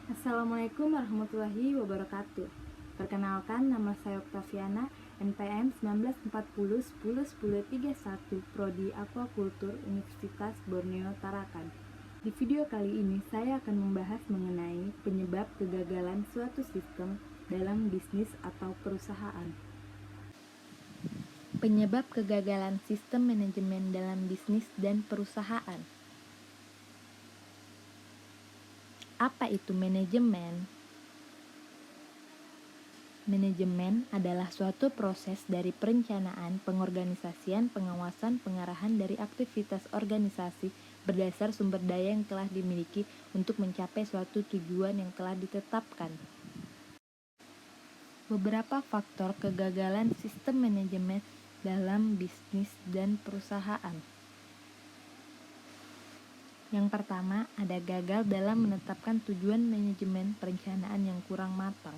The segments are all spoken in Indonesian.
Assalamualaikum warahmatullahi wabarakatuh. Perkenalkan, nama saya Oktaviana, NPM 1940 10 10 31, Prodi Aquacultur Universitas Borneo Tarakan. Di video kali ini saya akan membahas mengenai penyebab kegagalan suatu sistem dalam bisnis atau perusahaan. Penyebab kegagalan sistem manajemen dalam bisnis dan perusahaan. Apa itu manajemen? Manajemen adalah suatu proses dari perencanaan, pengorganisasian, pengawasan, pengarahan dari aktivitas organisasi berdasar sumber daya yang telah dimiliki untuk mencapai suatu tujuan yang telah ditetapkan. Beberapa faktor kegagalan sistem manajemen dalam bisnis dan perusahaan. Yang pertama, ada gagal dalam menetapkan tujuan manajemen perencanaan yang kurang matang.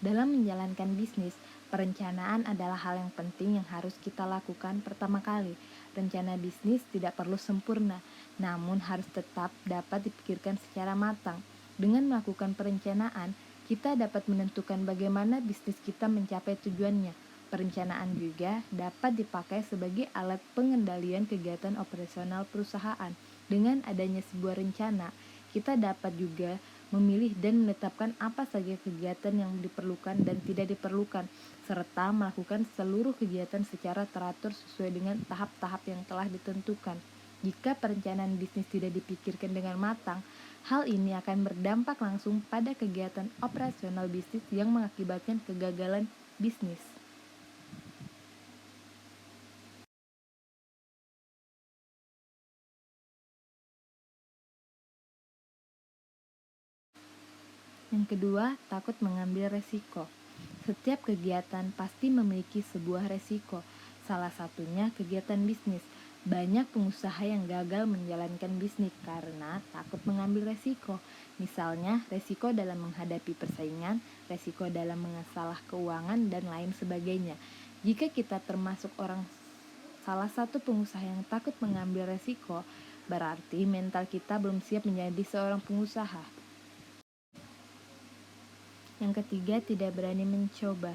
Dalam menjalankan bisnis, perencanaan adalah hal yang penting yang harus kita lakukan pertama kali. Rencana bisnis tidak perlu sempurna, namun harus tetap dapat dipikirkan secara matang. Dengan melakukan perencanaan, kita dapat menentukan bagaimana bisnis kita mencapai tujuannya. Perencanaan juga dapat dipakai sebagai alat pengendalian kegiatan operasional perusahaan. Dengan adanya sebuah rencana, kita dapat juga memilih dan menetapkan apa saja kegiatan yang diperlukan dan tidak diperlukan, serta melakukan seluruh kegiatan secara teratur sesuai dengan tahap-tahap yang telah ditentukan. Jika perencanaan bisnis tidak dipikirkan dengan matang, hal ini akan berdampak langsung pada kegiatan operasional bisnis yang mengakibatkan kegagalan bisnis. Yang kedua, takut mengambil resiko. Setiap kegiatan pasti memiliki sebuah resiko. Salah satunya kegiatan bisnis. Banyak pengusaha yang gagal menjalankan bisnis karena takut mengambil resiko. Misalnya, resiko dalam menghadapi persaingan, resiko dalam mengasalah keuangan, dan lain sebagainya. Jika kita termasuk salah satu pengusaha yang takut mengambil resiko, berarti mental kita belum siap menjadi seorang pengusaha. Yang ketiga, tidak berani mencoba.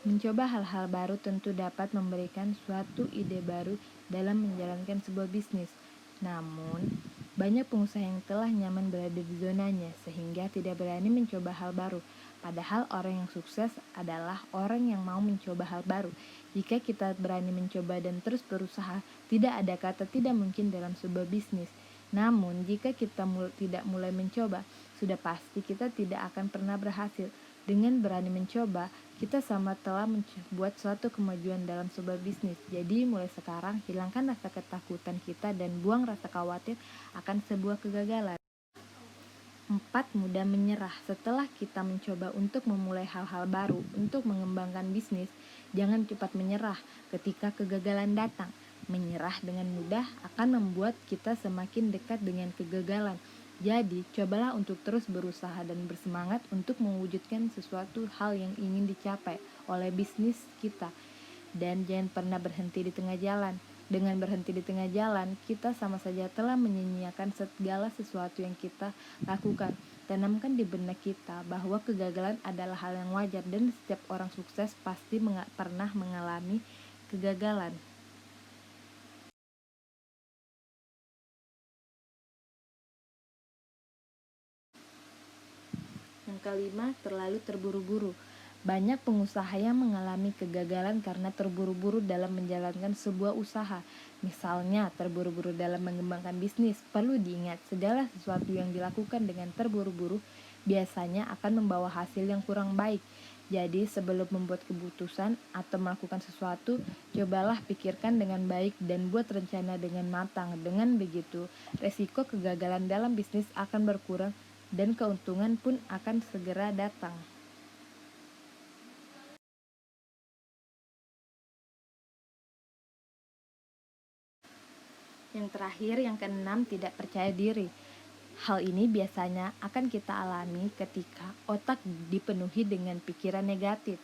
Mencoba hal-hal baru tentu dapat memberikan suatu ide baru dalam menjalankan sebuah bisnis. Namun, banyak pengusaha yang telah nyaman berada di zonanya sehingga tidak berani mencoba hal baru. Padahal orang yang sukses adalah orang yang mau mencoba hal baru. Jika kita berani mencoba dan terus berusaha, tidak ada kata tidak mungkin dalam sebuah bisnis. Namun, jika kita tidak mulai mencoba, sudah pasti kita tidak akan pernah berhasil. Dengan berani mencoba, kita sama telah membuat suatu kemajuan dalam sebuah bisnis. Jadi, mulai sekarang, hilangkan rasa ketakutan kita dan buang rasa khawatir akan sebuah kegagalan. 4. Mudah menyerah. Setelah kita mencoba untuk memulai hal-hal baru, untuk mengembangkan bisnis, jangan cepat menyerah ketika kegagalan datang. Menyerah dengan mudah akan membuat kita semakin dekat dengan kegagalan. Jadi, cobalah untuk terus berusaha dan bersemangat untuk mewujudkan sesuatu hal yang ingin dicapai oleh bisnis kita. Dan jangan pernah berhenti di tengah jalan. Dengan berhenti di tengah jalan, kita sama saja telah menyia-nyiakan segala sesuatu yang kita lakukan. Tanamkan di benak kita bahwa kegagalan adalah hal yang wajar dan setiap orang sukses pasti pernah mengalami kegagalan. Yang kelima, terlalu terburu-buru. Banyak pengusaha yang mengalami kegagalan karena terburu-buru dalam menjalankan sebuah usaha. Misalnya, terburu-buru dalam mengembangkan bisnis. Perlu diingat, segala sesuatu yang dilakukan dengan terburu-buru biasanya akan membawa hasil yang kurang baik. Jadi, sebelum membuat keputusan atau melakukan sesuatu, cobalah pikirkan dengan baik dan buat rencana dengan matang. Dengan begitu, resiko kegagalan dalam bisnis akan berkurang dan keuntungan pun akan segera datang. Yang terakhir, yang keenam, tidak percaya diri. Hal ini biasanya akan kita alami ketika otak dipenuhi dengan pikiran negatif.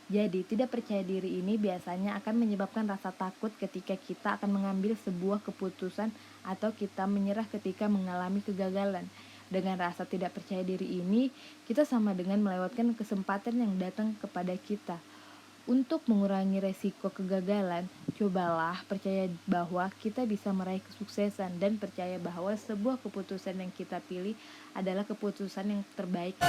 Jadi, tidak percaya diri ini biasanya akan menyebabkan rasa takut ketika kita akan mengambil sebuah keputusan atau kita menyerah ketika mengalami kegagalan. Dengan rasa tidak percaya diri ini, kita sama dengan melewatkan kesempatan yang datang kepada kita. Untuk mengurangi resiko kegagalan, cobalah percaya bahwa kita bisa meraih kesuksesan dan percaya bahwa sebuah keputusan yang kita pilih adalah keputusan yang terbaik.